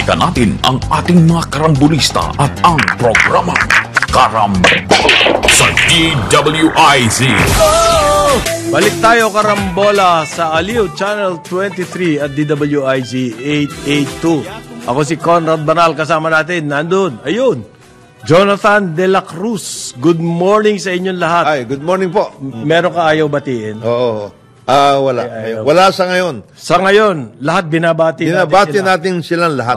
Balikan natin ang ating mga karambulista at ang programa Karambola sa DWIZ. Balik tayo karambola sa Aliw Channel 23 at DWIZ 882. Ako si Conrad Banal, kasama natin, nandun, ayun, Jonathan De La Cruz. Good morning sa inyong lahat. Ay, good morning po. Meron ka ayaw batiin? Oo. Wala. Wala sa ngayon. Sa ngayon, lahat binabati natin silang lahat.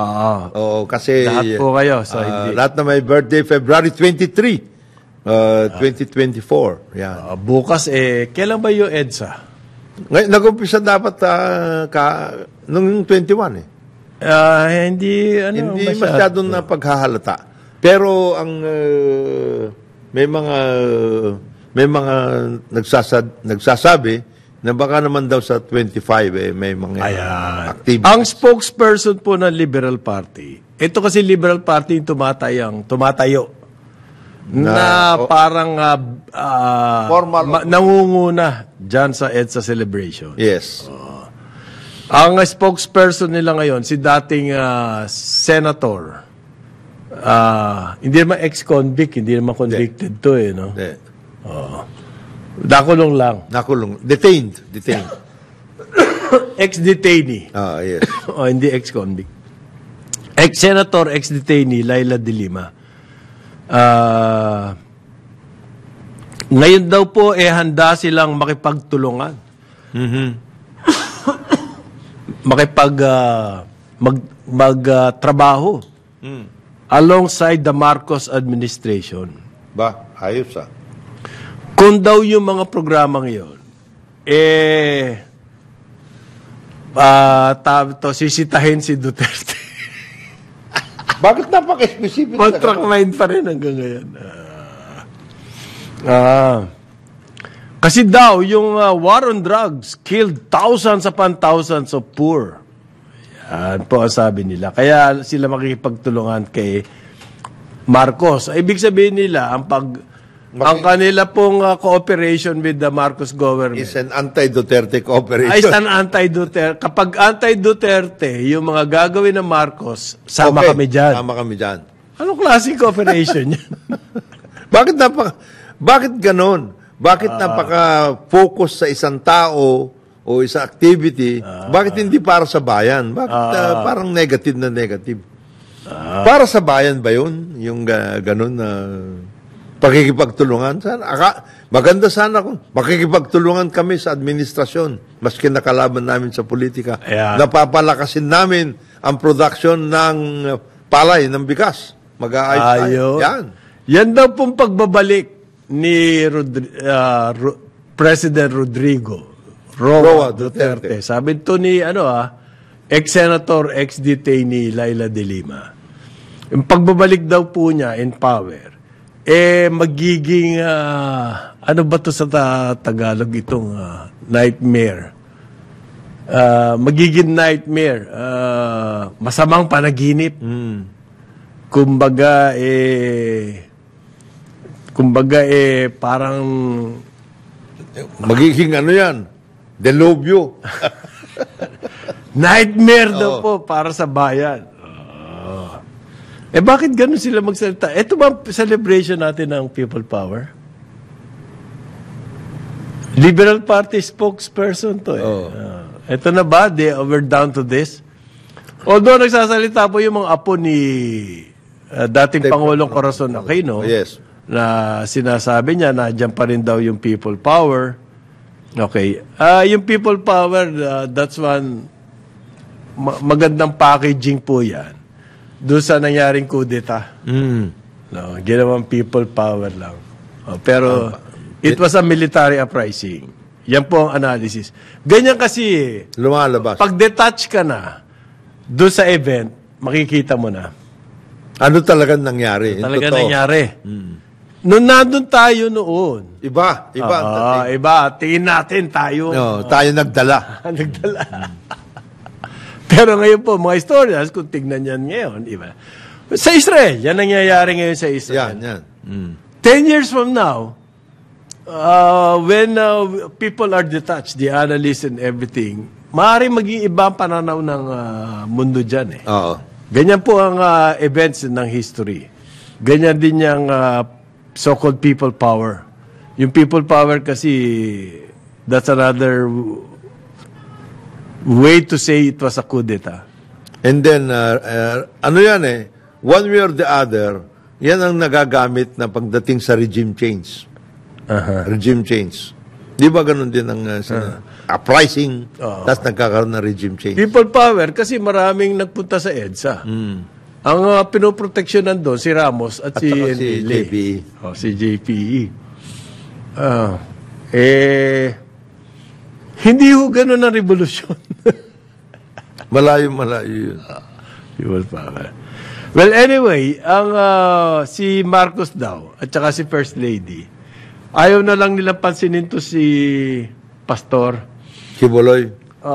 Oo, kasi lahat po kayo. So hindi. lahat na may birthday February 23, 2024. Yan. Bukas, kailan ba yung EDSA? Ngayon, nag-umpisa dapat nung 21 Hindi masyadong na paghahalata. Pero ang may mga nagsasabi na baka naman daw sa 25 may mga activities. Ang spokesperson po ng Liberal Party, ito kasi Liberal Party yung tumatayo na parang nangunguna dyan sa EDSA celebration. Yes. Ang spokesperson nila ngayon, si dating senator, hindi naman ex-convict, hindi naman convicted to no? Nakulong lang. Detained. Ex-detainee. Yes. Hindi ex-convict. Ex-senator, ex-detainee, Laila de Lima. Ngayon daw po, handa silang makipagtulungan. Magtrabaho. Alongside the Marcos administration. Ayos Kung daw yung mga programa ngayon, sisitahin si Duterte. Bakit napaka-specific? Contract mind pa rin hanggang ngayon. Kasi daw, yung war on drugs killed thousands upon thousands of poor. Yan po ang sabi nila. Kaya sila makikipagtulungan kay Marcos. Ibig sabihin nila, ang kanila pong cooperation with the Marcos government is an anti-Duterte cooperation. Is an anti-Duterte. Kapag anti-Duterte, yung mga gagawin ng Marcos, sama kami dyan. Sama kami dyan. Anong klaseng cooperation yan? Bakit ganon? Bakit napaka-focus sa isang tao o isang activity? Bakit hindi para sa bayan? Bakit parang negative na negative? Para sa bayan ba yun? Yung ganon na pakikipagtulungan. Maganda sana kung makikipagtulungan kami sa administrasyon, maski nakalaban namin sa politika. Napapalakasin namin ang production ng palay, ng bigas. Mag-aayos. Yan daw pong pagbabalik ni President Rodrigo Roa Duterte. Sabi to ni ex-senator, ex-detainee Laila de Lima. Yung pagbabalik daw po niya in power, magiging, ano ba to sa Tagalog itong nightmare? Magiging nightmare. Masamang panaginip. Kumbaga, parang magiging yan? Delubyo. Nightmare daw po para sa bayan. Bakit ganun sila magsalita? Ito ba celebration natin ng people power? Liberal Party spokesperson to ito na ba? We're down to this? Although nagsasalita po yung mga apo ni dating Pangulong Corazon Aquino, na sinasabi niya na dyan pa rin daw yung people power. Okay. Yung people power, that's one magandang packaging po yan. Doon sa nangyaring kudeta. No, ginawang people power lang. Pero it was a military uprising. Yan po ang analysis. Ganyan kasi, lumalabas. Pag detach ka na doon sa event, makikita mo na. Ano talagang nangyari? Nangyari. Noon nandun tayo noon. Iba. Tingin natin tayo. Tayo nagdala. Nagdala. Pero ngayon po, mga historians, kung tignan yan ngayon, iba. Sa Israel, yan nangyayari ngayon sa Israel. Yan. 10 years from now, when people are detached, the analysts and everything, maaaring maging iba ang pananaw ng mundo dyan Oo. Ganyan po ang events ng history. Ganyan din yung so-called people power. Yung people power kasi, that's another way to say it was a coup d'etat. And then, ano yan one way or the other, yan ang nagagamit na pagdating sa regime change. Regime change. Di ba ganun din ang uprising, tapos nagkakaroon ng regime change? People power, kasi maraming nagpunta sa EDSA. Ang pinoproteksyonan doon, si Ramos at si saka si Enrile. JPE. Si JPE. Hindi ho ganun ang revolusyon. Malayo yun. People power. Well, anyway, ang si Marcos daw, at saka si First Lady, ayaw na lang nilang pansinin to si Pastor. Kibuloy.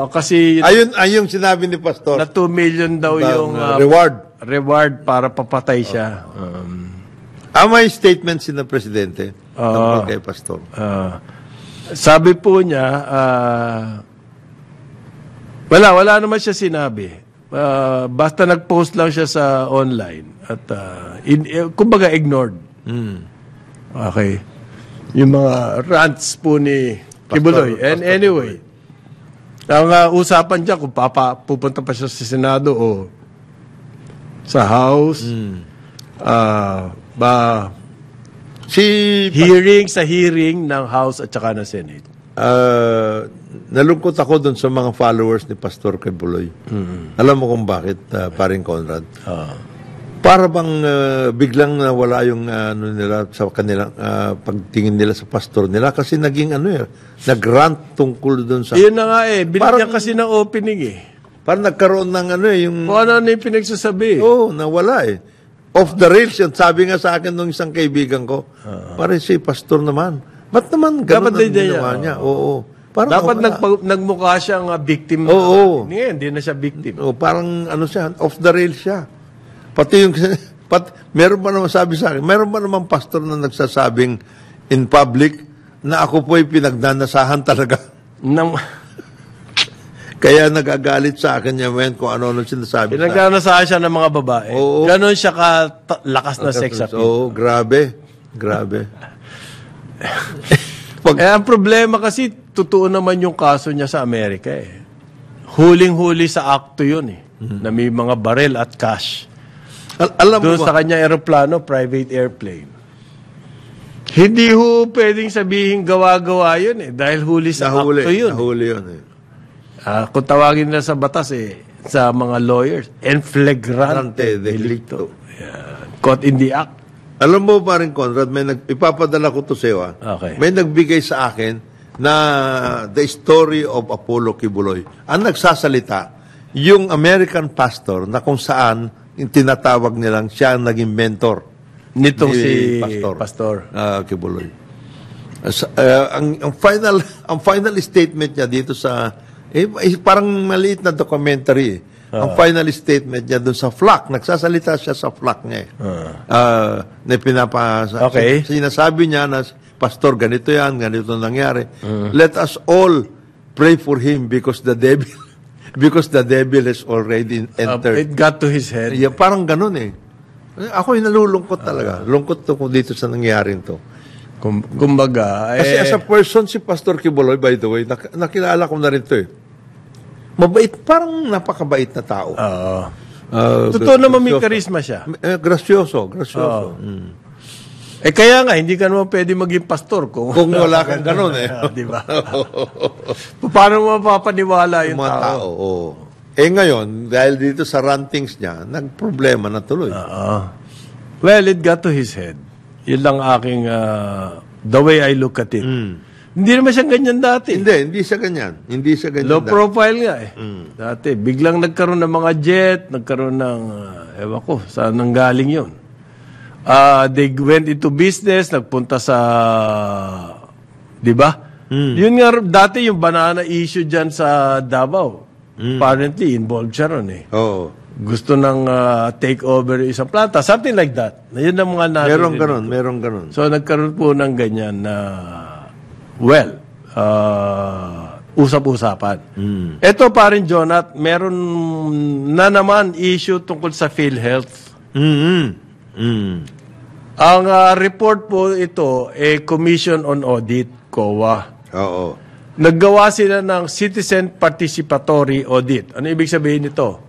Kasi Ayun sinabi ni Pastor. na 2 million daw yung reward para papatay siya. May statement si na Presidente tungkol kay Pastor. Sabi po niya, wala naman siya sinabi. Basta nag-post lang siya sa online at kumbaga ignored. Okay. Yung mga rants po ni Kibuloy. And anyway, ang usapan dyan kung pupunta pa siya sa Senado o sa House, hearing ng House at saka ng Senate. Nalungkot ako doon sa mga followers ni Pastor Kibuloy. Alam mo kung bakit, paring Conrad? Para bang biglang nawala yung nila sa kanilang pagtingin nila sa pastor nila kasi naging nag-rant tungkol doon sa... Yun na nga binigyan kasi ng opening Parang nagkaroon ng yung... Kung ano yung pinagsasabi. Nawala Off the rails yun. Sabi nga sa akin nung isang kaibigan ko, parang si pastor naman. Ba't naman ganun ang ginawa niya? Oo. Dapat nagmukha siyang victim. Oo. Hindi na siya victim. Parang siya, off the rails siya. Pati yung, meron pa naman sabi sa akin, meron pa naman pastor na nagsasabing in public na ako po'y pinagnanasahan talaga. Kaya nagagalit sa akin niya kung ano sinasabi. Pinagnanasahan siya ng mga babae. Oo. Ganon siya kalakas na sex appeal. Oo, grabe. Ang problema kasi, totoo naman yung kaso niya sa Amerika Huling-huli sa akto yun na may mga baril at cash. Alam mo doon sa kanya aeroplano, private airplane. Hindi ho pwedeng sabihin gawa-gawa yun dahil huli sa akto yun. Nahuli yun kung tawagin nila sa batas sa mga lawyers, en flagrante delicto. Caught in the act. Alam mo pa rin, Conrad, ipapadala ko to sa'yo. Okay. May nagbigay sa akin na the story of Apollo Kibuloy. Ang nagsasalita, yung American pastor na kung saan yung tinatawag nilang siya ang naging mentor nitong ni si Pastor Kibuloy. Ang final statement niya dito sa parang maliit na documentary. Ang final statement niya doon sa flock, nagsasalita siya sa flock niya. Okay. Sinasabi niya na pastor ganito ganito nangyari. Let us all pray for him because the devil has already entered. It got to his head. Parang ganun Ako nalulungkot talaga. Lungkot ko dito sa nangyaring to. Kumbaga, Kasi as a person, si Pastor Kibuloy, by the way, nakilala ko na rin to Mabait, parang napakabait na tao. Totoo naman may karisma siya. Gracioso. Kaya nga, hindi ka naman pwede maging pastor kung wala kang ganun di ba? Paano mo mapapaniwala yung mga tao? Ngayon, dahil dito sa rantings niya, nagproblema na tuloy. Well, it got to his head. Yun lang aking, the way I look at it. Hindi naman siya ganyan dati. Hindi siya ganyan. Low profile nga Dati, biglang nagkaroon ng mga jet, nagkaroon ng, ewan ko, saan nanggaling yun. They went into business, nagpunta sa, di ba? Yun nga, dati yung banana issue dyan sa Davao. Apparently, involved siya ron Gusto nang take over isang planta. Something like that. Yun ang mga natin. Meron ganon. So, nagkaroon po ng ganyan na, usap-usapan. Ito pa rin, Jonat, meron na naman issue tungkol sa PhilHealth. Ang report po ito, Commission on Audit, COA. Oo. Naggawa sila ng Citizen Participatory Audit. Ano ibig sabihin nito?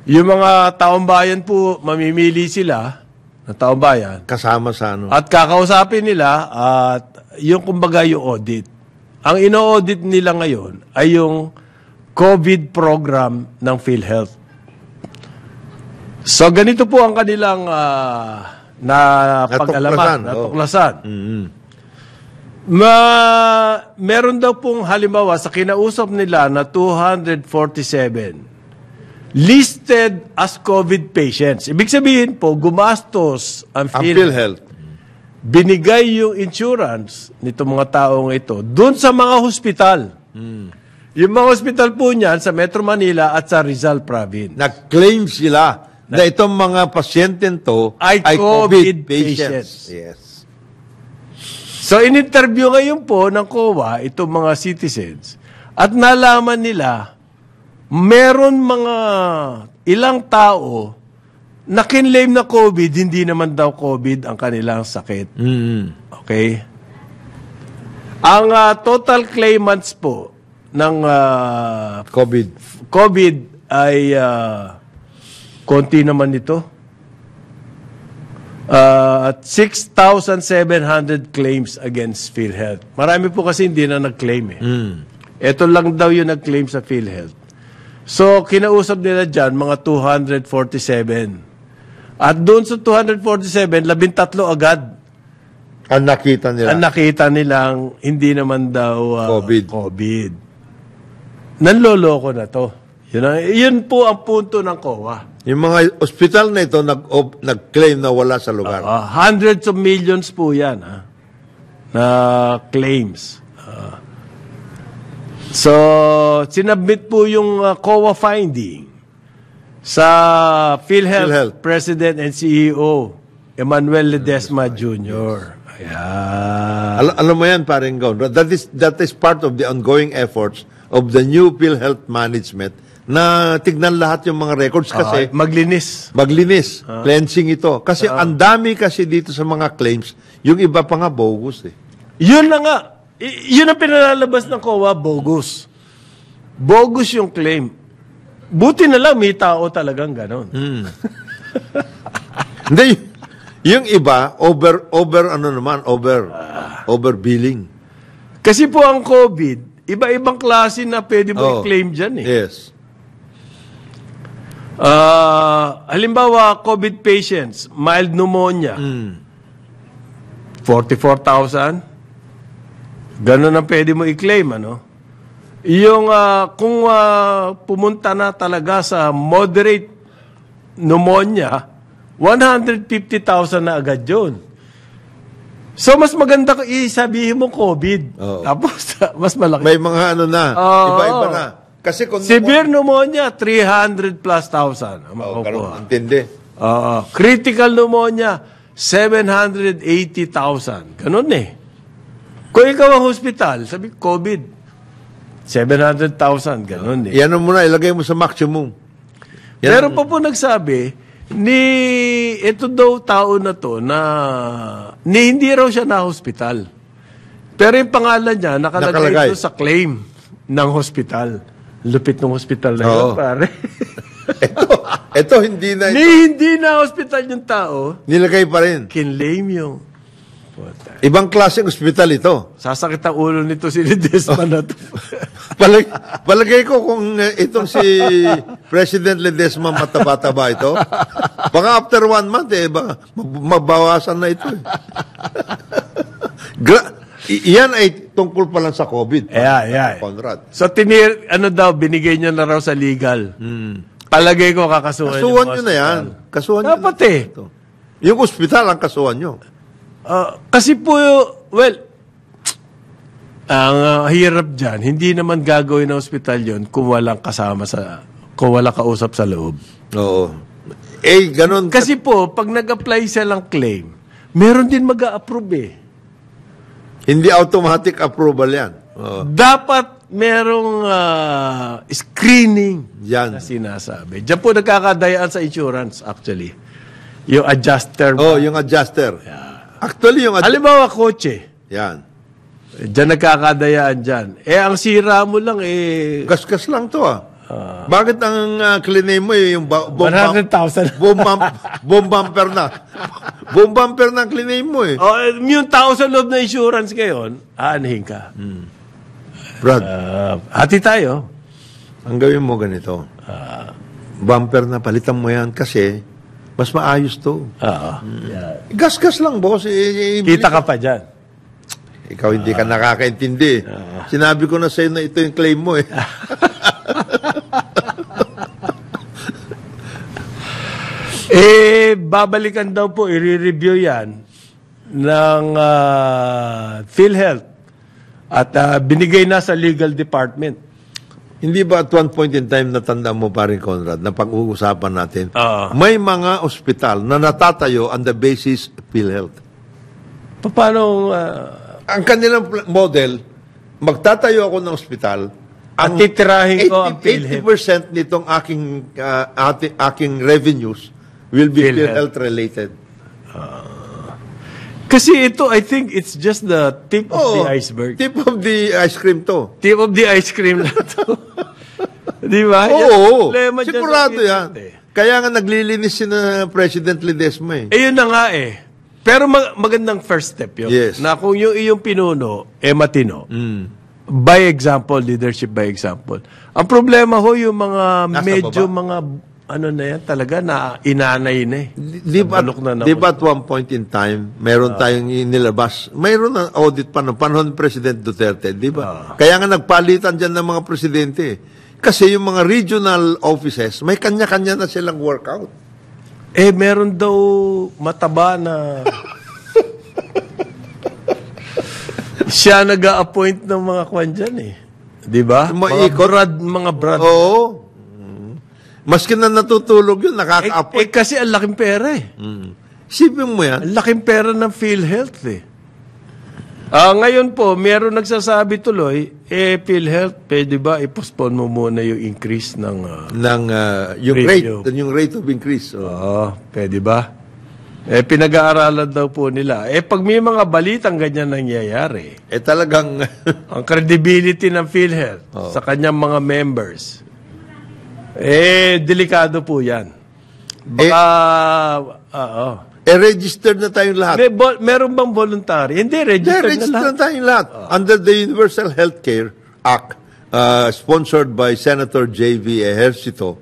Yung mga taong bayan po, mamimili sila na taong bayan. Kasama sa ano. At kakausapin nila at yung kumbaga yung audit. Ang ino-audit nila ngayon ay yung COVID program ng PhilHealth. So ganito po ang kanilang pag-alaman, natuklasan. Meron daw pong halimbawa sa kinausap nila na 247 listed as COVID patients. Ibig sabihin po, gumastos ang PhilHealth. Binigay yung insurance nito mga taong ito doon sa mga hospital. Yung mga hospital po niyan sa Metro Manila at sa Rizal Province. Nag-claim sila na itong mga pasyente to ay COVID patients. Yes. So, in-interview ngayon po ng COA itong mga citizens at nalaman nila meron mga ilang tao na kinlaim na COVID, hindi naman daw COVID ang kanilang sakit. Okay? Ang total claimants po ng COVID ay konti naman ito. At 6,700 claims against PhilHealth. Marami po kasi hindi na nag-claim eh. Ito lang daw yung nag-claim sa PhilHealth. So, kinausap nila dyan, mga 247. At doon sa 247, 13 agad. Ang nakita nila. Ang nakita nilang hindi naman daw COVID. Nanloloko na to. Yun po ang punto ng COA. Yung mga ospital na ito nag-claim na wala sa lugar. Hundreds of millions po yan na claims. So, sinabmit po yung COA finding sa PhilHealth President and CEO Emmanuel Ledesma Jr. Ayan. Alam mo yan, paring Gaon. That is part of the ongoing efforts of the new PhilHealth management na tignan lahat yung mga records kasi maglinis. Cleansing ito. Kasi ang dami kasi dito sa mga claims, yung iba pa nga bogus eh. Yun na nga. Yun ang pinalalabas ng COA, bogus. Bogus yung claim. Buti na lang may tao talagang ganon. Hindi, yung iba, over billing. Kasi po ang COVID, iba-ibang klase na pwede mo i-claim dyan eh. Yes. Halimbawa, COVID patients, mild pneumonia, 44,000. Ganon ang pwede mo i-claim, ano? Yung, kung pumunta na talaga sa moderate pneumonia, 150,000 na agad yun. So, mas maganda ko isabihin mo COVID. Tapos, mas malaki. May mga ano na, iba-iba na. Kasi kung severe pneumonia, 300 plus thousand. Intindi. Critical pneumonia, 780,000. Ganun eh. Kung ikaw ang hospital, sabi COVID, 700,000. Ganun eh. Yan mo na, ilagay mo sa maximum. Meron pa po nagsabi, ito daw tao na to na hindi raw siya na hospital. Pero yung pangalan niya, nakalagay ito sa claim ng hospital. Lupit ng hospital na yun, pare. ito hindi na ito. Hindi na hospital yung tao. Nilagay pa rin. Kinlaim yung ibang klaseng ospital ito. Sasakit ang ulo nito si Ledesma na to. Palagay ko kung itong si President Ledesma mataba-taba ito, baka after 1 month, mabawasan na ito. Iyan ay tungkol pa lang sa COVID. Conrad. So, binigay niya na raw sa legal. Palagay ko kakasuhan niyo. Kasuhan nyo na yan. Dapat eh. Yung ospital ang kasuhan nyo. Kasi po, ang hirap dyan, hindi naman gagawin ng ospital yun kung walang kausap sa loob. Oo. Ganun. Kasi po, pag nag-apply silang claim, meron din mag-a-approve eh. Hindi automatic approval yan. dapat merong screening Yan. na sinasabi. Diyan po nagkakadayaan sa insurance, actually. Yung adjuster. Yung adjuster. Actually, yung adjuster. Halimbawa, kotse. Yan. Diyan nagkakadayaan dyan. Ang sira mo lang, Gasgas lang to Bakit ang claim mo yung bomb 100,000. bumper na? Bomb bumper na ang claim mo Yung tao sa loob na insurance ngayon, aanihin ka. Brad, Hati tayo. ang gawin mo ganito. Bumper na, palitan mo yan kasi mas maayos to. Gasgas lang, boss. Kita ka pa dyan. Ikaw hindi ka nakakaintindi. Sinabi ko na sa'yo na ito yung claim mo Babalikan daw po, i-review yan ng PhilHealth at binigay na sa legal department. Hindi ba at one point in time natanda mo pa rin, Conrad, na pag-uusapan natin, may mga ospital na natatayo on the basis of PhilHealth. Paano? Ang kanilang model, magtatayo ako ng ospital, At titirahin ko ang 80% nitong aking revenues will be PhilHealth related. Kasi ito, I think it's just the tip of the iceberg. Tip of the ice cream to. Tip of the ice cream na to. Di ba? Oo, Problema dyan sigurado sa yan. Kaya nga naglilinis si na President Ledesma yun na nga Pero magandang first step yun. Yes. Na kung yung iyong pinuno, matino. By example, leadership by example. Ang problema ho, yung mga medyo mga, na yan, talaga na inanay na Di ba at one point in time, meron tayong inilabas, mayroon na audit pa ng panahon ni President Duterte, di ba? Kaya nga nagpalitan dyan ng mga presidente. Kasi yung mga regional offices, may kanya-kanya na silang workout. Meron daw mataba na siya nag-a-appoint ng mga kwan dyan Di ba? Mga brad. Oo. Maski na natutulog yun, nakaka-appoint. Kasi ang laking pera Sipin mo yan. Ang laking pera ng PhilHealth ngayon po, meron nagsasabi tuloy, PhilHealth, pwede ba i-postpone mo muna yung increase ng yung rate of increase. Pwede ba? Pinag-aaralan daw po nila. Pag may mga balitang ganyan nangyayari, talagang ang credibility ng PhilHealth sa kanyang mga members, delikado po yan. Baka, registered na tayong lahat. Meron bang voluntary? Hindi, registered na tayong lahat. Under the Universal Healthcare Act, sponsored by Senator J.V. Ejercito,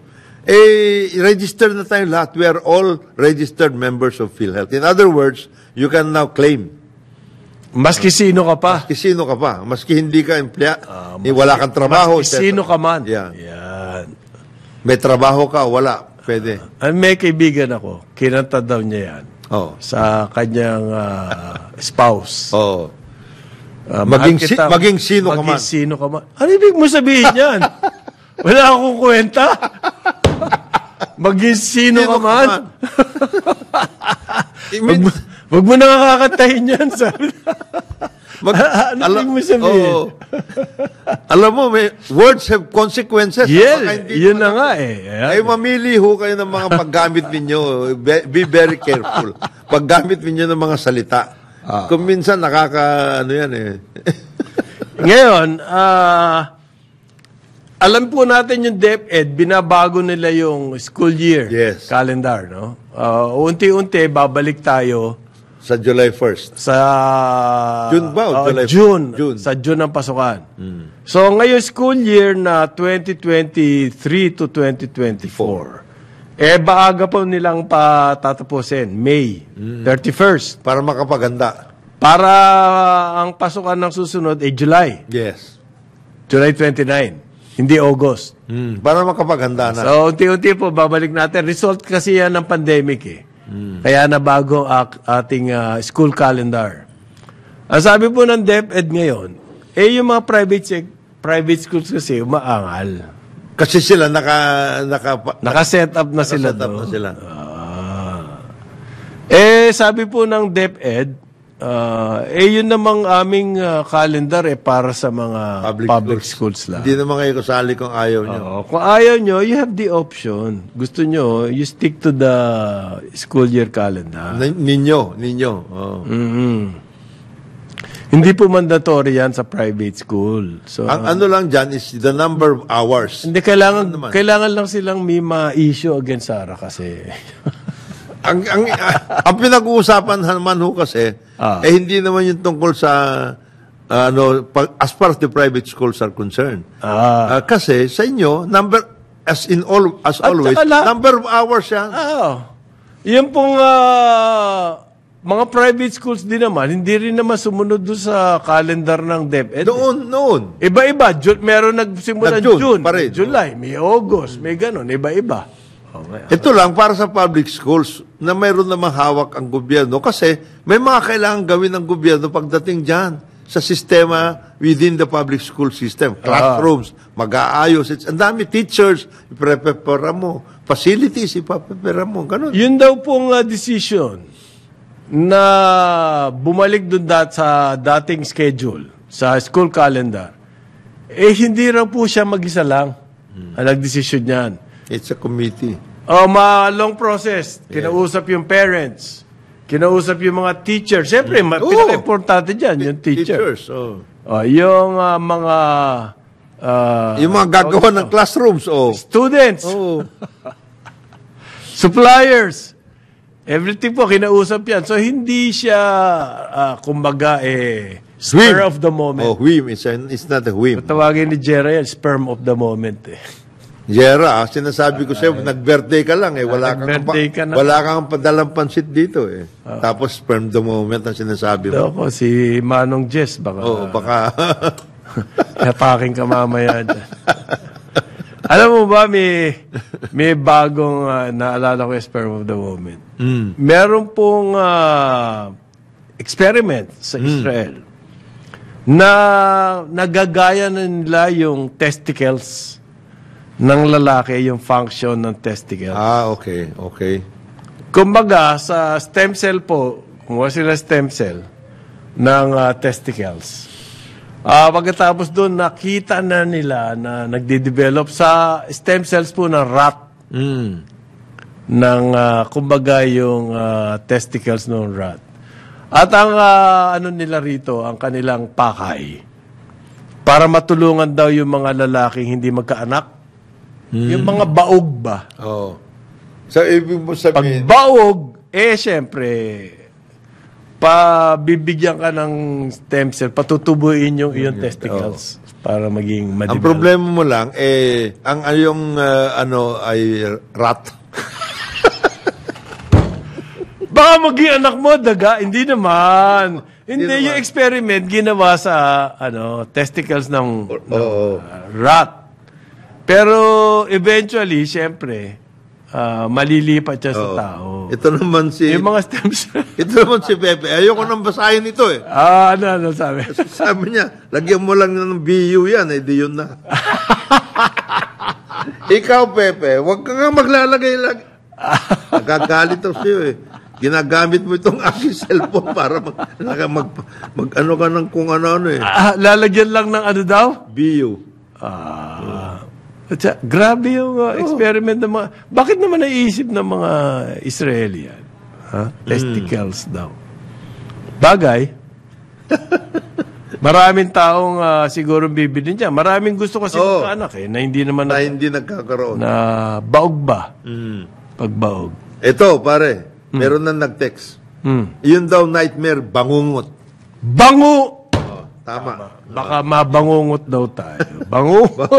registered na tayong lahat. We are all registered members of PhilHealth. In other words, you can now claim. Maski sino ka pa. Maski hindi ka wala kang trabaho. Maski sino ka man. Yan. May trabaho ka, wala. Pwede. May kaibigan ako, kinanta daw niya yan sa kanyang spouse. Maging sino ka man. Ano ibig mo sabihin yan? Wala akong kwenta. Maging sino ka man. Wag mo nakakatayin yan, sabi. Ano ibig mo sabihin? Alam mo, words have consequences. Yun na nga mamili ho kayo ng mga paggamit ninyo. Be very careful. Paggamit ninyo ng mga salita. Kung minsan Ngayon, alam po natin yung DepEd, binabago nila yung school year calendar, no? Unti-unti, babalik tayo sa July 1st. Sa June ba? July June. Sa June ang pasukan. So, ngayon school year na 2023 to 2024. Baaga po nilang patatapusin. May 31st. Para makapaganda. Para ang pasukan ng susunod ay July. Yes. July 29. Hindi August. Para makapaganda na. So, unti-unti po, babalik natin. Result kasi yan ng pandemic Kaya nabago ating school calendar. Ang sabi po ng DepEd ngayon, yung mga private schools kasi umaangal. Kasi sila naka-set up na sila. Naka-set up na sila. Sabi po ng DepEd, Yun namang aming calendar para sa mga public schools lang. Hindi naman kayo kasali kung ayaw nyo. Kung ayaw nyo, you have the option. Gusto nyo, you stick to the school year calendar. Ninyo. Oh. Hindi po mandatory yan sa private school. So, Ang ano lang dyan is the number of hours. hindi kailangan lang silang may ma-issue against Sarah kasi. ang pinag-uusapan naman ho kasi, hindi naman yung tungkol sa, as far as the private schools are concerned. Kasi sa inyo, always, number of hours yan. Yung pong mga private schools din naman, hindi rin naman sumunod doon sa calendar ng DepEd. Noon. Iba-iba. Meron nagsimula June, pa rin. July, may August, may ganon. Iba-iba. Ito lang para sa public schools na mayroon namang hawak ang gobyerno kasi may mga kailangan gawin ng gobyerno pagdating dyan sa sistema within the public school system. Classrooms, mag-aayos. Ang dami teachers, iprepara mo. Facilities, ipapepera mo. Ganun. Yun daw pong decision na bumalik doon sa dating schedule, sa school calendar, hindi raw po siya mag-isa lang ang nagdesisyon niyan. It's a committee. Long process. Kinausap yung parents. Kinausap yung mga teachers. Siyempre, pinaka-importante dyan, yung teachers. Yung mga... yung mga gagawa ng classrooms. Students. Suppliers. Everything po, kinausap yan. So, hindi siya, kumbaga, spur of the moment. Whim. It's not a whim. Tawagin ni Jera yan, sperm of the moment. Jera, sinasabi ko sa'yo, nag-birthday ka lang wala kang padalang pansit dito Tapos sperm the moment ang sinasabi mo. Ako, si Manong Jess, baka. Baka. Hapakin ka mamaya dyan. Alam mo ba, may bagong naalala ko yung sperm of the moment. Meron pong experiment sa Israel na nagagaya na nila yung testicles ng lalaki, yung function ng testicles. Okay. Kumbaga, sa stem cell po, kumuha sila stem cell ng testicles. Pagkatapos doon, nakita na nila na nagde-develop sa stem cells po ng rat. Ng, kumbaga, yung testicles ng rat. At ang, nila rito, ang kanilang pakay, para matulungan daw yung mga lalaking hindi magkaanak. Yung mga baog ba? So, ibig mo sabihin... Pag baog, siyempre, pabibigyan ka ng stem cell, patutubuin yung iyong testicles para maging ma-develop. Ang problema mo lang, ang yung ay rat. Baka maging anak mo, daga. Hindi naman. Hindi, yung experiment ginawa sa testicles ng rat. Pero eventually, siyempre, malilipat siya sa tao. Ito naman si... Yung mga stem cells. Ito naman si Pepe. Ayoko nang basahin ito Ano sabi? Sabi niya, lagyan mo lang ng BU yan, di yun na. Ikaw, Pepe, huwag ka nga maglalagay lang. Nagagalit ako sa'yo Ginagamit mo itong aking cellphone para mag-ano ka ng kung ano Lalagyan lang ng ano daw? BU. Grabe yung experiment ng mga... Bakit naman naiisip ng mga Israeli yan? Testicles daw. Bagay. Maraming taong siguro bibili niya. Maraming gusto kasi magkaanak na hindi naman... Na hindi nagkakaroon. Na baog ba? Pagbaog. Ito, pare. Meron na nag-text. Yun daw nightmare, bangungot. Bango! Tama. Baka mabangungot daw tayo. Bangungot.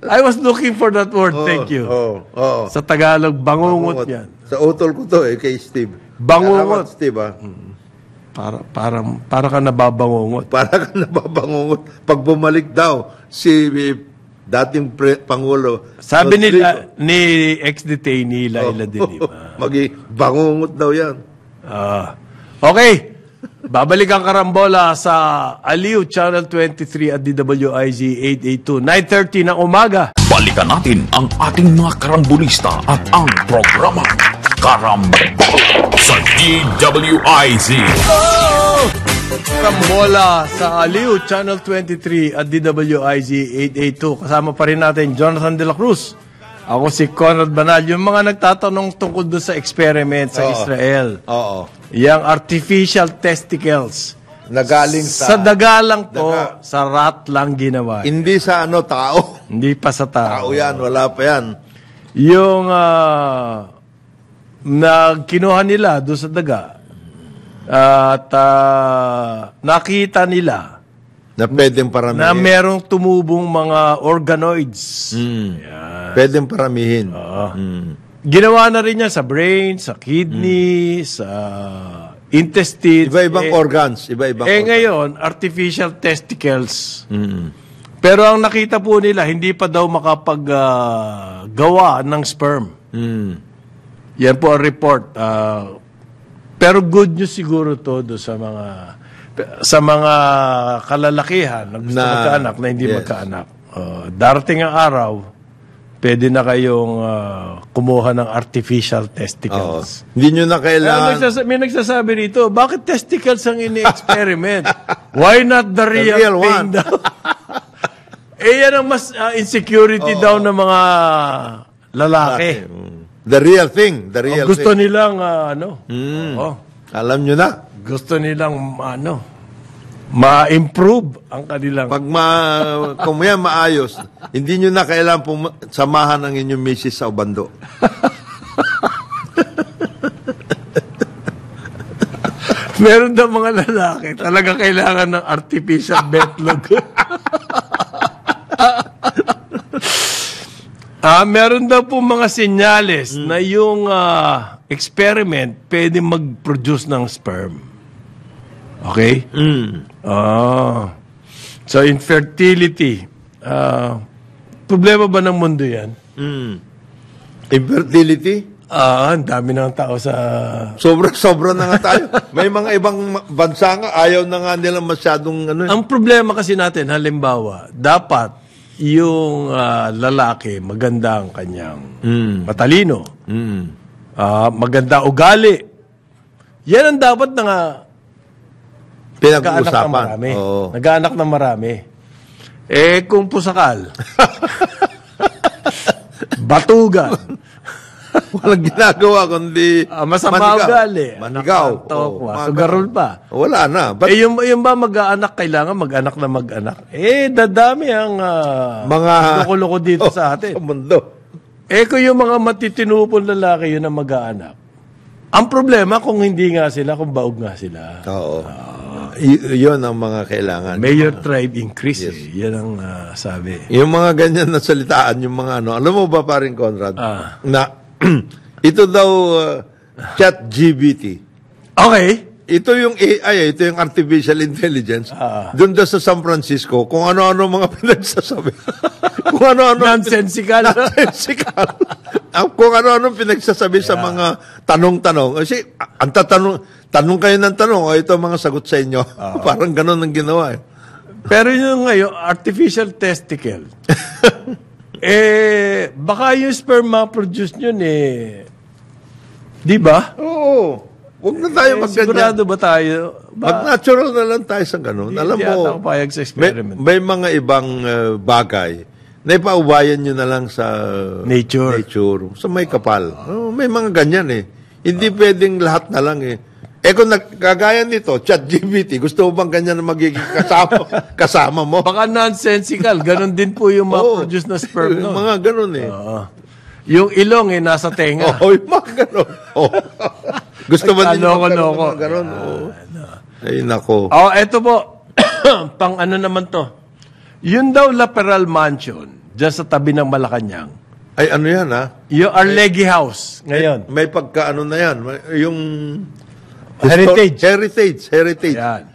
I was looking for that word. Thank you. Sa Tagalog, bangungot yan. Sa utol ko to kay Steve. Bangungot. Steve, Para ka nababangungot. Para ka nababangungot. Pag bumalik daw, si dating Pangulo. Sabi nila, ni ex-detainee Laila de Lima. Bangungot daw yan. Okay. Babalik ang karambola sa Aliw, Channel 23 at DWIZ 882, 9:30 ng umaga. Balikan natin ang ating mga karambulista at ang programa Karambol sa DWIZ. Kamola sa Aliw, Channel 23 at DWIZ 882. Kasama pa rin natin Jonathan De La Cruz. Ako si Conrad Banal. Yung mga nagtatanong tungkol doon sa experiment sa Israel. Oo. Yung artificial testicles. Nagaling Sa daga lang to, daga. sa rat lang ginawa. Hindi sa tao. Hindi pa sa tao. Tao yan, wala pa yan. Yung kinuha nila doon sa daga at nakita nila Na pwedeng paramihin. na merong tumubong mga organoids. Pwedeng paramihin. Ginawa na rin niya sa brain, sa kidney, sa intestines. Iba-ibang organs. Iba-ibang organs. Ngayon, artificial testicles. Pero ang nakita po nila, hindi pa daw makapag-gawa ng sperm. Yan po ang report. Pero good news siguro to do sa mga kalalakihan na gusto magkaanak na hindi magkaanak. Darating ang araw, pwede na kayong kumuha ng artificial testicles. Hindi nyo na kailangan. May nagsasabi rito, bakit testicles ang ini-experiment? Why not the real real thing one? daw? Yan ang mas insecurity daw ng mga lalaki. The real thing. The real Gusto thing. nilang, Alam nyo na. gusto nilang, ma-improve ang kanilang... Kung yan maayos, hindi nyo na kailangan samahan ng inyong misis sa ubando. Meron daw mga lalaki, talaga kailangan ng artificial betlog. Meron daw po mga senyales na yung experiment pwede mag-produce ng sperm. Okay? So, infertility. Problema ba ng mundo yan? Infertility? Ang dami ng tao sa... Sobra na nga tayo. May mga ibang bansa nga, ayaw na nga nila masyadong Ang problema kasi natin, halimbawa, dapat yung lalaki, maganda ang kanyang matalino. Maganda ugali. Yan ang dapat na nga pinag-uusapan. Nag-aanak ng marami. Kung pusakal, batugan, walang ginagawa kundi masama ugali, manigaw. sugarol pa. Wala na. Yung ba mag-aanak, kailangan mag-anak na mag-anak. Dadami ang mga loko-loko dito sa atin. Sa mundo. Kung yung mga matitinupon lalaki yun ang mag-aanak, ang problema kung hindi nga sila, kung baog nga sila. Oo. Yun ang mga kailangan. Mayor tribe increase. Yan ang sabi. Yung mga ganyan na salitaan, yung mga alam mo ba paring Conrad, na ito daw ChatGPT. Okay. Ito yung AI, ito yung artificial intelligence. Doon daw sa San Francisco, kung ano-ano mga pinagsasabi. Kung ano-ano. Nonsensical. Kung ano-ano pinagsasabi sa mga tanong-tanong. Kasi, ang tanong kayo ng tanong, ito ang mga sagot sa inyo. Parang ganun ang ginawa. Pero yung ngayon, artificial testicle. Baka yung sperm ma-produce nyo di ba? Oo. Huwag na tayo magganyan. Sigurado ba tayo? Mag-natural na lang tayo sa ganun. Alam mo, ako payag sa experiment. may mga ibang bagay na ipaubayan nyo na lang sa Nature. Sa may kapal. May mga ganyan Hindi pwedeng lahat na lang kung nagkagaya nito, ChatGPT, gusto mo bang ganyan na magiging kasama mo? Baka nonsensical. Ganon din po yung ma-produce na sperm. Yung mga ganon Yung ilong nasa tenga. Yung mga ganon. Gusto ba din Loko-loko. mga ganon? Ay, nako. Eto po. Pang ano naman to. Yun daw Laperal Mansion, dyan sa tabi ng Malacanang. Ay, ano yan, Yung Arlegui House, ngayon. May pagkaano na yan. Yung... Heritage. Yan.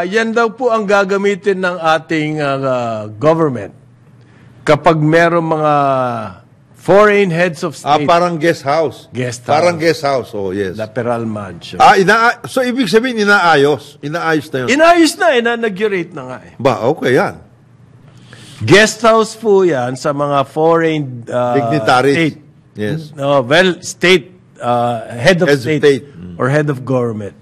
Yan daw po ang gagamitin ng ating government kapag meron mga foreign heads of state. Parang guest house. Parang guest house, yes. Laperal Mansion. So, ibig sabihin, inaayos. Inaayos na yun. Inayos na, nag-curate na nga Ba, okay yan. Guest house po yan sa mga foreign Dignitaries. state. Yes. No, well, state, head of Head of state, state. or head of government.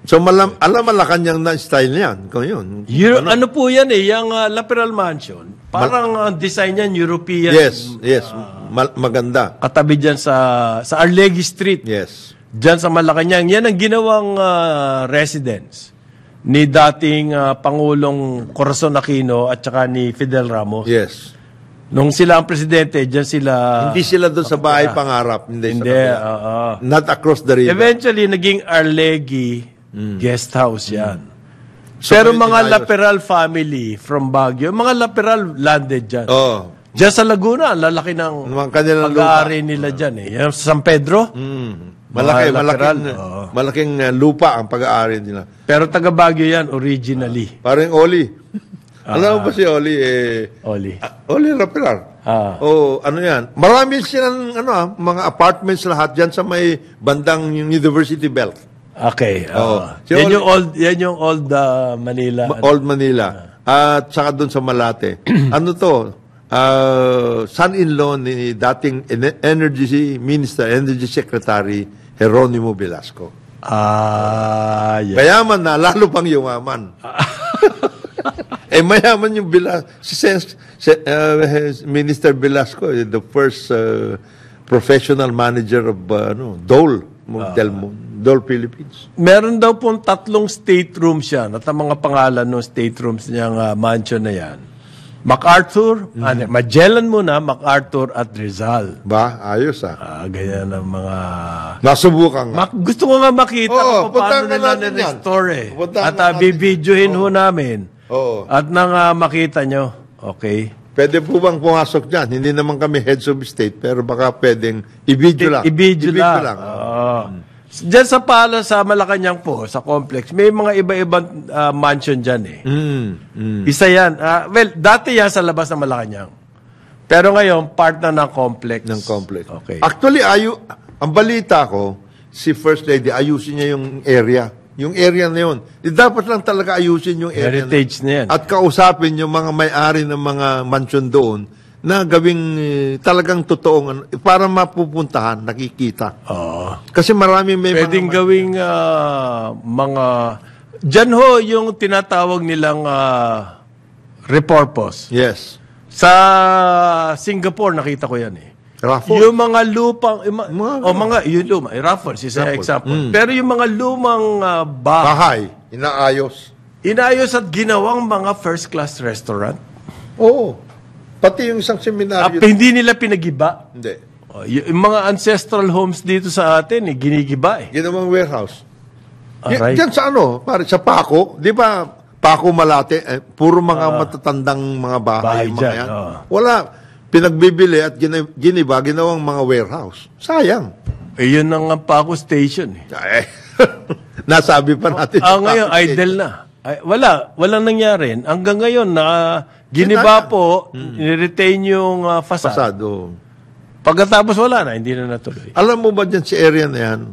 So, alam Malacanang na style niyan. Kung yun. Ano po yan yung Laperal Mansion. Parang ang design yan, European. Yes. Maganda. Katabi dyan sa Arlegui Street. Yes. Diyan sa Malacanang. Yan ang ginawang residence ni dating Pangulong Corazon Aquino at saka ni Fidel Ramos. Yes. Nung sila ang presidente, diyan sila... Hindi sila doon sa bahay pangarap. Hindi. Hindi, Not across the river. Eventually, naging Arlegui guest house yan. So, Pero may mga inayos. Laperal family from Baguio, mga Laperal landed dyan. Oh. Diyan sa Laguna, ang lalaki ng Mga kanilang pag-aari nila dyan. Yan sa San Pedro, Malaking lupa ang pag-aari nila. pero taga Baguio yan originally. Parang Oli. Alam mo ba si Oli? Oli. Oli Laperal. Ano yan? Marami silang mga apartments lahat dyan sa may bandang University Belt. Okay. Si yan, Oli- yung old Manila. Old Manila. At saka doon sa Malate. Ano to? Son-in-law ni dating Energy Minister, Energy Secretary, Jeronimo Velasco. Yan. Mayaman na, lalo pang yumaman. Mayaman yung Minister Velasco, the first professional manager of Dole, Dole Philippines. Meron daw pong 3 staterooms yan at ang mga pangalan ng staterooms niyang mansion na yan. MacArthur, Magellan muna, MacArthur at Rizal. Ba? Ayos Ganyan ang mga... Nasubukan nga. Gusto ko nga makita kung puntahan paano na nila natin yan. ni-restore Puntahan At na natin. bibidyohin ho namin. Oo. At nang makita nyo. Okay. Pwede po bang pumasok dyan? Hindi naman kami heads of state, pero baka pwedeng i-video lang. I-video lang. Diyan sa sa Malacanang po, sa complex, may mga iba-ibang mansion dyan eh. Isa yan. Well, dati yan sa labas ng Malacanang. Pero ngayon, part na ng complex. Ng complex. Okay. Actually, ang balita ko, si First Lady, ayusin niya yung area. Yung area na yun. Dapat lang talaga ayusin yung area Heritage na yan. At kausapin yung mga may-ari ng mga mansion doon na gawing talagang totoong para mapupuntahan, nakikita. Kasi marami may Pwedeng mga... gawing mga... Diyan ho yung tinatawag nilang repurpose. Yes. Sa Singapore, nakita ko yan eh. Raffles. Yung mga lupang... yung luma. Raffles is an example. Pero yung mga lumang bahay, Bahay. Inaayos. inayos at ginawang mga first-class restaurant. Oo. Pati yung isang seminaryo. Hindi nila pinagiba. Hindi. Yung mga ancestral homes dito sa atin, ginigiba eh. Ginawang warehouse. Aray. Diyan sa pare, sa Paco, di ba, Paco Malate, puro mga matatandang mga bahay, Bahay mga dyan, yan. Wala, pinagbibili at giniba, ginawang mga warehouse. Sayang. Yun ang Paco Station eh. Nasabi pa natin. Ngayon, idle na. Walang nangyari. Hanggang ngayon, giniba po, niretain yung facade. Pasado. Pagkatapos wala na, hindi na natuloy. Alam mo ba dyan si area na yan,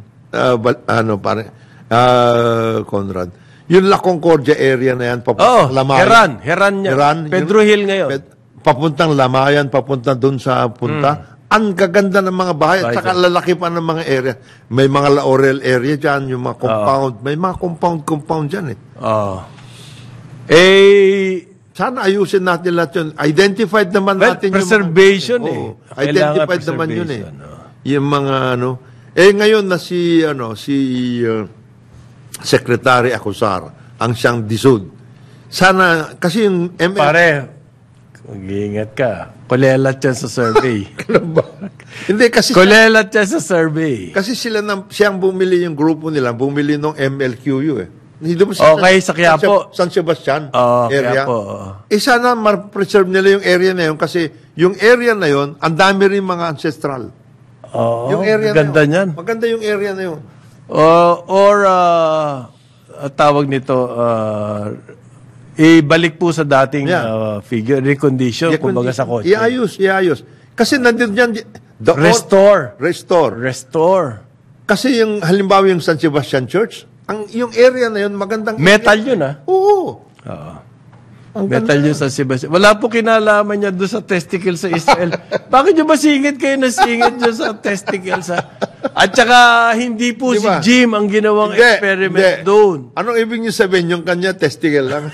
Conrad, yung La Concordia area na yan, papuntang Lamayan. Heran niya. Heran, Pedro Hill ngayon. Papuntang Lamayan, papunta doon sa punta. Ang gaganda ng mga bahay at saka lalaki pa ng mga area. May mga Laurel area dyan, yung mga compound. May mga compound dyan eh. Sana ayusin natin lahat yun. Identified naman natin preservation yung eh. identified naman yun eh. Yung mga ngayon na si Secretary Acosar ang siyang disud. Sana kasi yung ML Pare, mag-iingat ka. Kulelat yan sa survey. Hindi kasi Kulelat yan sa survey. kasi siyang bumili yung grupo nila, bumili ng MLQU eh. Hindi mo Okay, sa Quiapo. San Sebastian Area. area. Quiapo. Sana ma-preserve nila yung area na yun kasi yung area na yun, ang dami rin mga ancestral. Yung area ganda na yun. niyan. Maganda yung area na yun. Tawag nito, ibalik po sa dating figure, recondition, kumbaga sa kotse. Iayos. Kasi nandun dyan, Restore. Kasi yung, halimbawa yung San Sebastian Church, yung area na yun, magandang Metal area. yun Oo. Metal yun sa Sebastian. Wala po kinalaman niya doon sa testicle sa Israel. Bakit nyo ba singit kayo na singit dyan sa testicle sa... At saka, hindi po Di ba? si Jim ang ginawang experiment doon. Anong ibig niyo sabihin? Yung kanya testicle lang.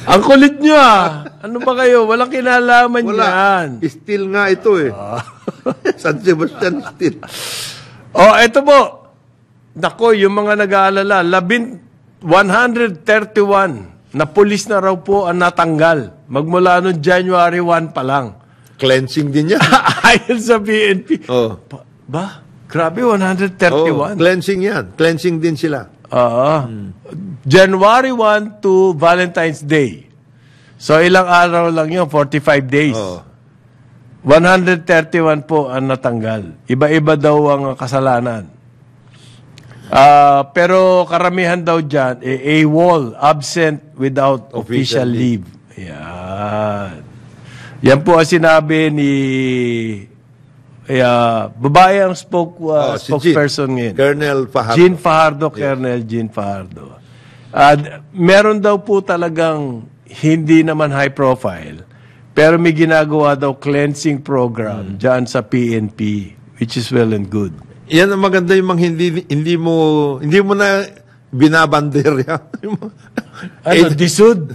Ang kulit nyo Ano ba kayo? Walang kinalaman yan. Steel nga ito eh. San Sebastian steel. Ito po. Nako, yung mga nag-aalala, 131 na pulis na raw po ang natanggal. Magmula noong January 1 pa lang. Cleansing din yan. Ayon sa PNP. Ba? Grabe, 131. Cleansing yan. Cleansing din sila. January 1 to Valentine's Day. So, ilang araw lang yun? 45 days. 131 po ang natanggal. Iba-iba daw ang kasalanan. Pero karamihan daw dyan, AWOL, absent without official leave. Yan po ang sinabi ni babae ang spokesperson ngayon. Colonel Fajardo. Jean Fajardo, Colonel Jean Fajardo. Meron daw po talagang hindi naman high profile, pero may ginagawa daw cleansing program dyan sa PNP, which is well and good. Yan ang maganda yung mga hindi mo na binabander yan. Disud?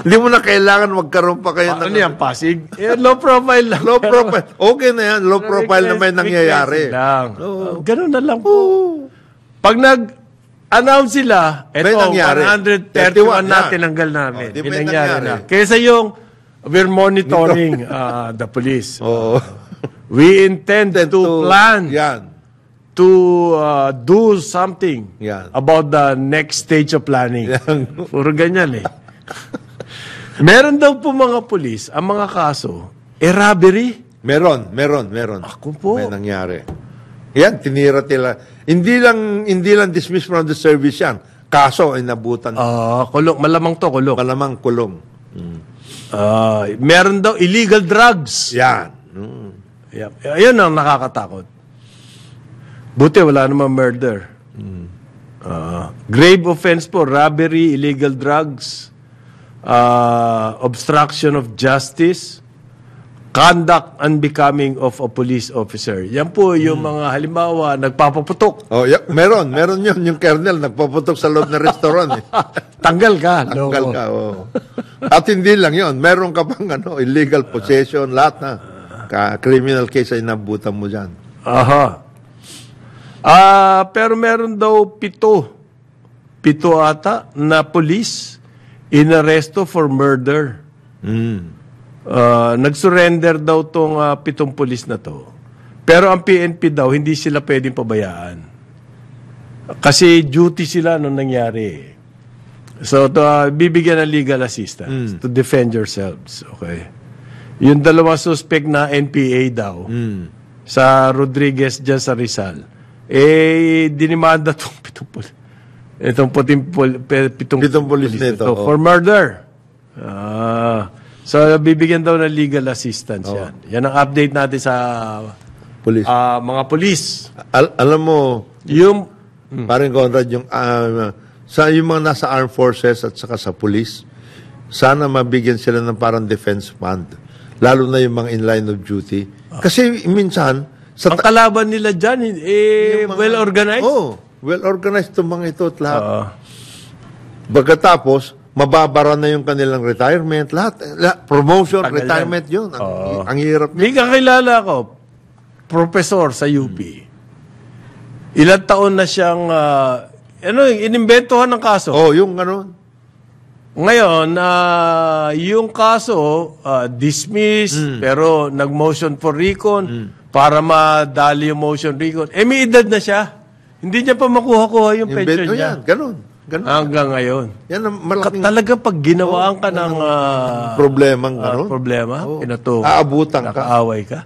Hindi mo na kailangan magkaroon pa kayo Ano yan, Pasig? Low profile lang. Low profile. Okay na yan. Low profile na may nangyayari. Ganun na lang po. Pag nag-announce sila, ito, 131 na tinanggal namin. May nangyari na. Kaysa yung, we're monitoring the police. We intend to plan to do something about the next stage of planning. Puro ganyan eh. Meron daw po mga pulis, ang mga kaso, robbery. Meron. Ako po. May nangyari. Yan, tinira tila. Hindi lang dismiss from the service yan. Kaso ay nabutan. Kulong. Malamang to, kulong. Malamang kulong. Meron daw illegal drugs. Yan. Ayun ang nakakatakot. Buti wala namang murder. Grave offense po, robbery, illegal drugs, obstruction of justice, conduct unbecoming of a police officer. Yan po yung mga halimbawa, nagpapaputok. Meron yun. Yung colonel, nagpaputok sa loob ng restaurant. Tanggal ka. Tanggal ka, At hindi lang yun. Meron ka pang illegal possession, lahat na. Criminal case ay nabutan mo dyan. Pero meron daw 7 ata na police inaresto for murder. Nag-surrender daw tong 7 police na to. Pero ang PNP daw, hindi sila pwedeng pabayaan. Kasi duty sila nung nangyari. So, bibigyan ng legal assistance to defend yourselves. Okay. Yung 2 suspect na NPA daw, sa Rodriguez dyan sa Rizal, dinimanda itong 7 pulis nito for murder. So, bibigyan daw ng legal assistance yan. Yan ang update natin sa police. Mga pulis. Alam mo, Yung parang Conrad, yung mga nasa armed forces at saka sa police, sana mabigyan sila ng parang defense fund. Lalo na yung mga in line of duty. Kasi minsan, ang kalaban nila dyan, well-organized? Well-organized itong mga ito at lahat. Pagkatapos, mababara na yung kanilang retirement, lahat promotion, retirement yun. Ang hirap. May kakilala ko, professor sa UP. Ilang taon na siyang, inimbentohan ng kaso. Yung gano'n. Ngayon, yung kaso, dismissed, pero nag-motion for recon, para madali yung motion recon. May edad na siya. Hindi niya pa makuha-kuha yung pension niya. Ganun. Hanggang ngayon. Yan ang malaking talaga pag ginawaan ka ng problemang gano'n. Pinato, aabutan ka. Nakaaway ka.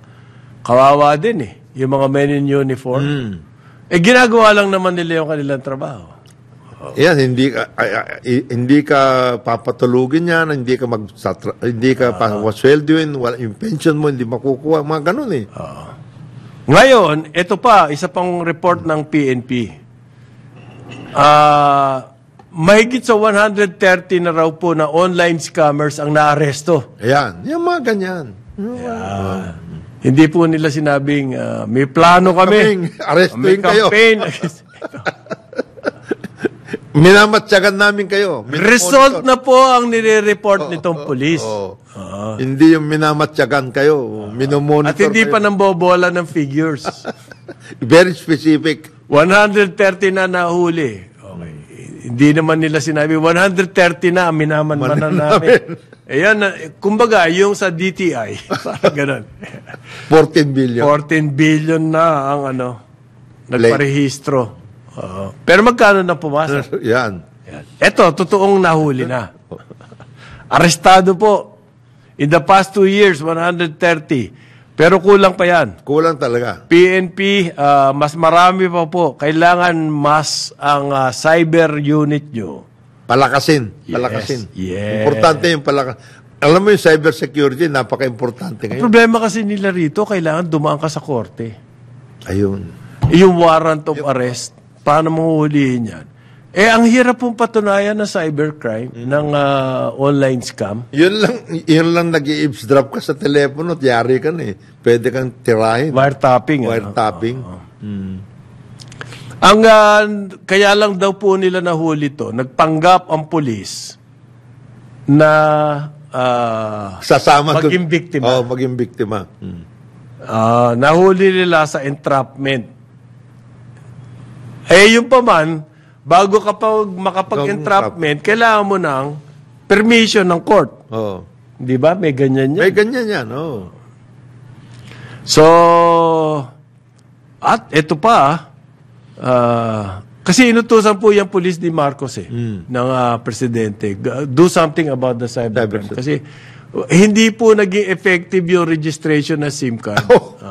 Kawawa din yung mga men in uniform. Ginagawa lang naman nila yung kanilang trabaho. Yan, hindi ka papatulugin yan, hindi ka pasweldoin, yung pension mo hindi makukuha, mga ganun Ngayon, ito pa, isa pang report ng PNP. Mahigit sa 130 na raw po na online scammers ang naaresto. Ayan, yung mga ganyan. Hindi po nila sinabing may plano kami. Arrestuin may kayo. campaign. Minamatyagan namin kayo. Result na po ang nire-report nitong pulis. Hindi yung minamatyagan kayo. Minomonitor At hindi kayo. pa nambobola ng figures. Very specific. 130 na nahuli. Okay. Hindi naman nila sinabi, 130 na, minaman-manan namin. Ayan, kumbaga, yung sa DTI, parang ganun. 14 billion. 14 billion na ang nagparehistro. Pero magkano na pumasok? Yan. Ito, totoong nahuli na. Arestado po. In the past 2 years, 130. Pero kulang pa yan. Kulang talaga. PNP, mas marami pa po. Kailangan mas ang cyber unit nyo. Palakasin. Yes, Palakasin. yes. Importante yung palakasin. Alam mo yung cyber security, napaka-importante Ang ngayon. problema kasi nila rito, kailangan dumaan ka sa korte. Ayun. Yung warrant of arrest, paano mahuhulihin yan? Ang hirap pong patunayan ng cybercrime ng online scam. Yun lang nag-i-eavesdrop ka sa telepono at yari ka na eh. Pwede kang tirahin. Wiretapping. Wiretapping. Kaya lang daw po nila nahuli to, nagpanggap ang pulis na Sasama maging biktima. maging biktima. Nahuli nila sa entrapment. Yung pa man, bago ka pa makapag-entrapment, kailangan mo ng permission ng court. Di ba? May ganyan yan. May ganyan yan, So, at ito pa, kasi inutusan po yung police ni Marcos ng presidente. Do something about the cybercrime. Kasi hindi po naging effective yung registration ng SIM card.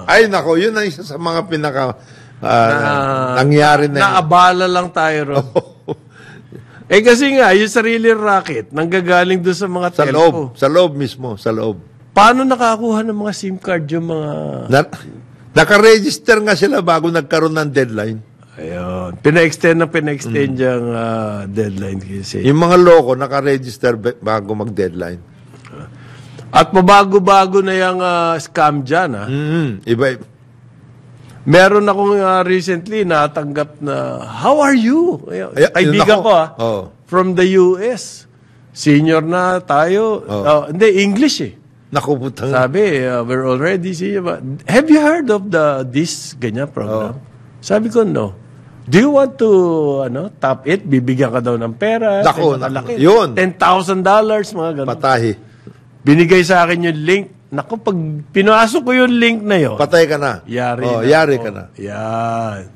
Ay, nako, yun ang isa sa mga nangyari na naabala lang tayo ron. Kasi nga, yung sarili racket, nanggagaling doon sa mga telco. Sa loob mismo, sa loob. Paano nakakuha ng mga SIM card yung mga... Naka-register nga sila bago nagkaroon ng deadline. Ayun. Pina-extend yung deadline. Kasi. Yung mga loko, naka-register bago mag-deadline. At mabago-bago na yung scam dyan. Iba. Meron akong recently natanggap na, how are you? Kaibigan ko from the US. Senior na tayo. Hindi, English Nakuputang. Sabi, we're already senior. Have you heard of this ganyan program? Sabi ko, no. Do you want to top it? Bibigyan ka daw ng pera. Nako, yun. $10,000, mga ganun. Patahi. Binigay sa akin yung link. Naku, pag pinasok ko yung link na yun, patay ka na. Yari ka na. Yan.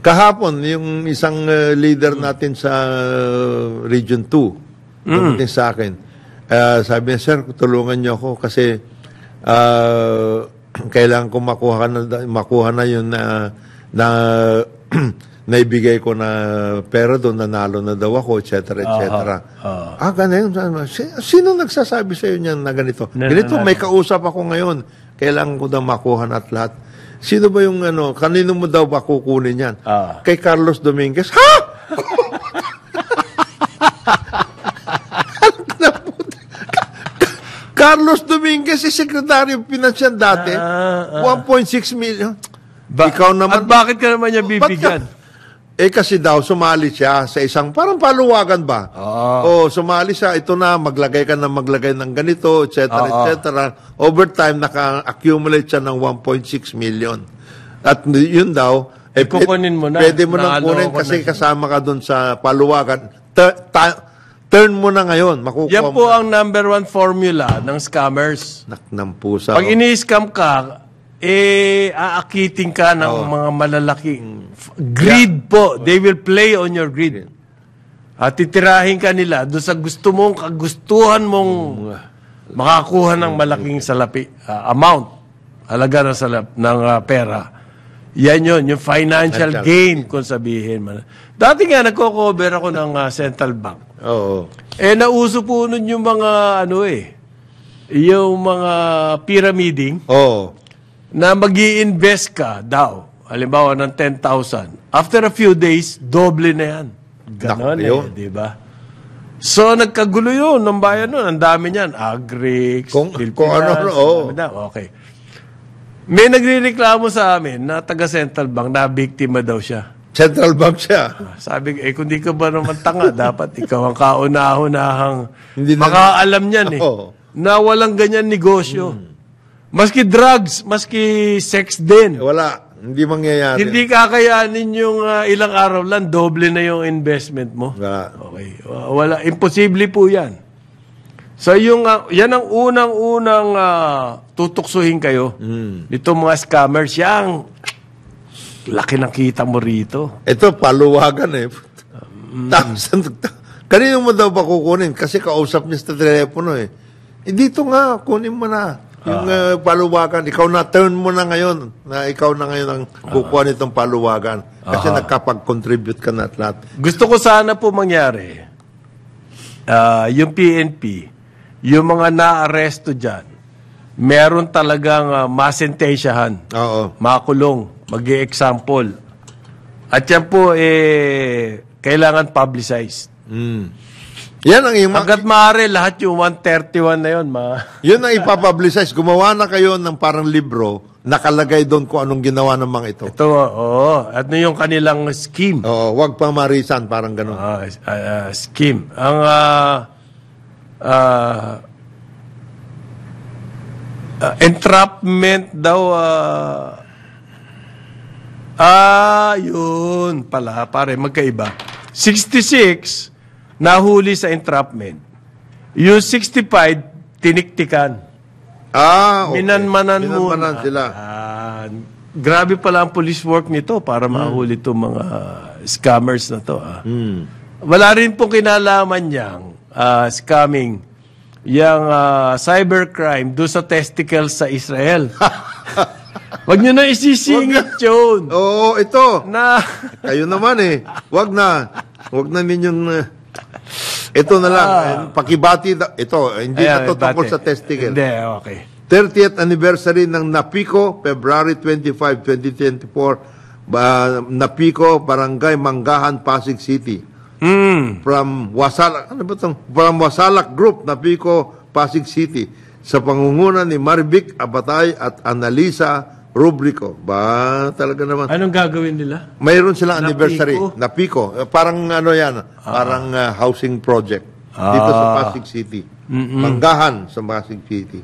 Kahapon, yung isang leader natin sa Region 2, dumating sa akin, sabi niya, sir, tulungan niyo ako kasi kailangan ko makuha na yun na naibigay ko na pera doon, nanalo na daw ako, etc. Ganun. Sino nagsasabi sa iyo niyan na ganito? Ganito, may kausap ako ngayon. Kailangan ko daw makuha na at lahat. Sino ba yung kanino mo daw ba kukunin yan? Kay Carlos Dominguez. Ha? Carlos Dominguez, Secretary of Finance yan dati. 1.6 million. Ikaw naman. At bakit ka naman niya bibigyan? Kasi daw, sumali siya sa isang, parang paluwagan ba? Sumali siya, ito na, maglagay ka na maglagay ng ganito, etc., etc. Over time, naka-accumulate siya ng 1.6 million. At yun daw, kukunin mo na. Pwede mo nang kunin kasi kasama ka doon sa paluwagan. Turn mo na ngayon. Yan po ang number 1 formula ng scammers. Naknampusa. Pag ini-scam ka, aakiting ka ng mga malalaking greed po. They will play on your greed. At titirahin ka nila doon sa kagustuhan mong makakuha ng malaking salapi, amount, halaga ng pera. Yan yun, yung financial gain, kung sabihin man. Dati nga, nagko-cover ako ng Central Bank. Nauso po nun yung mga, yung mga pyramiding. Na mag-i-invest ka daw. halimbawa ng 10,000, after a few days, doble na yan. Ganon Naku, yun. di ba? So, nagkagulo yun ng bayan nun. Ang dami niyan. Agrix, Kung ano, ang dami na. Okay. May nagrereklamo sa amin na taga Central Bank na biktima daw siya. Central Bank siya. Sabi, kung di ka ba naman tanga, dapat ikaw ang kauna-unahang Hindi na- makaalam niyan Oo. na walang ganyan negosyo. Maski drugs, maski sex din. Wala. Hindi mangyayari. Hindi kakayanin yung ilang araw lang, doble na yung investment mo. Wala. Okay. Wala. Imposible po yan. So, yan ang unang-unang tutuksuhin kayo. Ito mga scammers, yang laki ng kita mo rito. Ito, paluwagan eh. Tapos, kanino mo daw ba kukunin? Kasi kausap niya sa telepono eh. Dito nga, kunin mo na. Yung paluwagan, ikaw na, turn mo na ngayon. Na ikaw na ngayon ang kukuha nitong paluwagan. Kasi nakapag-contribute ka na at lahat. Gusto ko sana po mangyari, yung PNP, yung mga na-arresto dyan, meron talagang masentensyahan, Oo. makulong, mag-i-example. At yan po, kailangan publicized. Yan ang iyong... Hanggat maaari, lahat yung 131 na yun, Yun ang ipapublicize. Gumawa na kayo ng parang libro, nakalagay doon kung anong ginawa ng mga ito. ito, oo. At yung kanilang scheme. Oo, wag pang marisan, parang gano'n. Scheme. Ang entrapment daw, yun pala, pare, magkaiba. 66, nahuli sa entrapment. Yung 65, tiniktikan. Okay. Minanmanan Minanmanan muna. sila. Grabe pala ang police work nito para mahuli itong mga scammers na to. Wala rin pong kinalaman niyang scamming yung cybercrime doon sa testicles sa Israel. Wag niyo na isisingit yun. Oo, ito. Na, Kayo naman eh. Wag na. Wag na ninyong... ito na lang. Pakibati. Ito, hindi na to tungkol sa testicle. Hindi, okay. 30th anniversary ng Napico, February 25, 2024. Napico, Barangay Manggahan, Pasig City. From Wasalak, ano ba itong? From Wasalak Group, Napico, Pasig City. Sa pangunguna ni Marvic Abatay at Analisa Rubrico. Ba, talaga naman. Anong gagawin nila? Mayroon silang Napico? anniversary. Napico. Parang ano yan, parang housing project. Dito sa Pasig City. Manggahan sa Pasig City.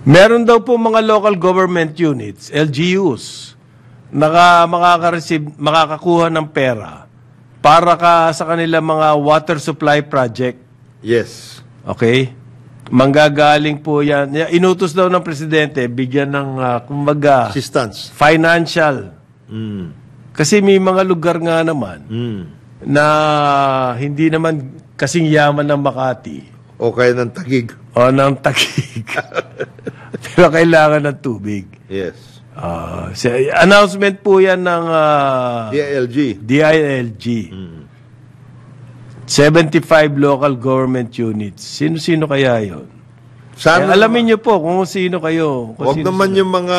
Meron daw po mga local government units, LGUs, makakakuha ng pera para sa kanilang mga water supply project. Yes. Okay? Manggagaling po yan. Inutos daw ng presidente, bigyan ng, kumbaga, Assistance. financial. Kasi may mga lugar nga naman na hindi naman kasing yaman ng Makati O kaya ng Tagig. o ng Taguig. Pero kailangan ng tubig. Yes. Announcement po yan ng DILG. DILG. 75 local government units. Sino-sino kaya yun? Sana Alamin nyo po kung sino kayo. Kung Huwag sino- naman yung mga,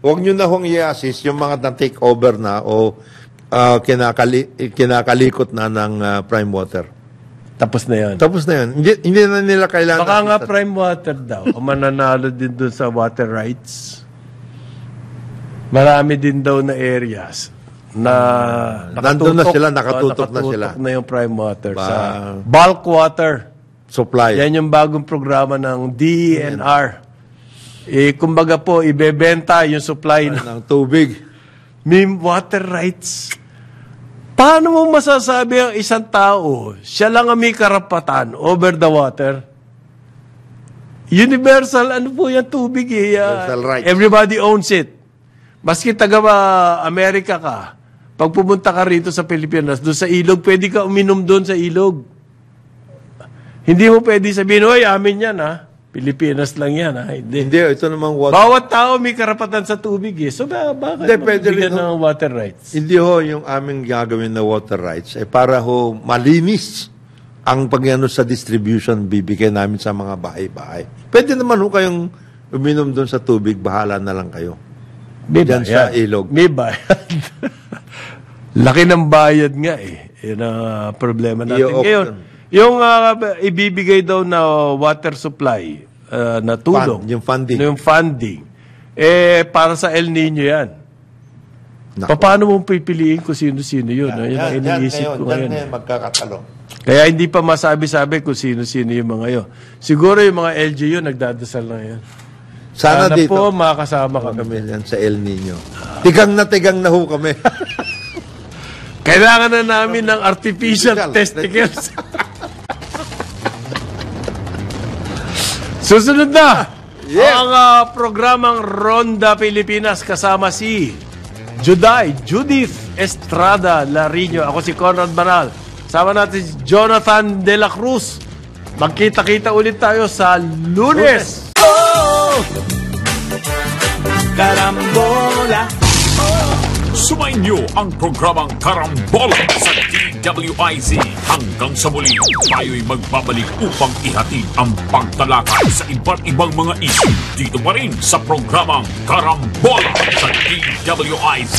huwag nyo na hong i-assist yung mga na-take over na o kinakalikot na ng Prime Water. Tapos na yan. Tapos na yun. Hindi na nila kailangan. Baka nga prime water daw. Kung mananalo din doon sa water rights. Marami din daw na areas na Nandun na sila, nakatutok na sila. na yung prime water. Sa bulk water. Supply. Yan yung bagong programa ng DENR. Kumbaga po, ibebenta yung supply ng tubig. may water rights. Paano mo masasabi ang isang tao, siya lang ang may karapatan over the water? Universal, ano po yan, tubig eh. Universal rights. Everybody owns it. Maski taga Amerika ka, pag pumunta ka rito sa Pilipinas, doon sa ilog, pwede ka uminom doon sa ilog. Hindi mo pwede sabihin, oy, amin yan ha. Pilipinas lang yan ha. Hindi. Hindi, ito namang water. Bawat tao may karapatan sa tubig eh. So bakit Hindi, pwede bigyan rin, ng water rights? Hindi ho, yung aming gagawin na water rights ay para ho malinis ang pagano sa distribution bibigay namin sa mga bahay-bahay. Pwede naman ho kayong uminom doon sa tubig, bahala na lang kayo. May Diyan sa ilog. May bayad. Laki ng bayad nga eh. Yun ang problema natin. I-auction. Ngayon, yung ibibigay daw na water supply na tulong. Yung funding. Yung funding. Para sa El Nino yan. Naku. Paano mo pipiliin kung sino-sino yun? Yan ang iniisip ko ngayon. Yan magkakatalong. Kaya hindi pa masabi-sabi kung sino-sino yung mga yun. Siguro yung mga LGU nagdadasal na yan. Sana dito. po makasama kami. Kami yan sa El Nino. Tigang na ho kami. Kailangan na namin ng artificial testicles. Susunod na ang programang Ronda Pilipinas kasama si Judith Estrada Larino. Ako si Conrad Banal. Sama natin si Jonathan De La Cruz. Magkita-kita ulit tayo sa Lunes. Karambola. Sumainyo ang programang Karambola sa DWIZ. Hanggang sa muli, tayo'y magbabalik upang ihatid ang pagtalakay sa iba't ibang mga issue dito pa rin sa programang Karambola sa DWIZ.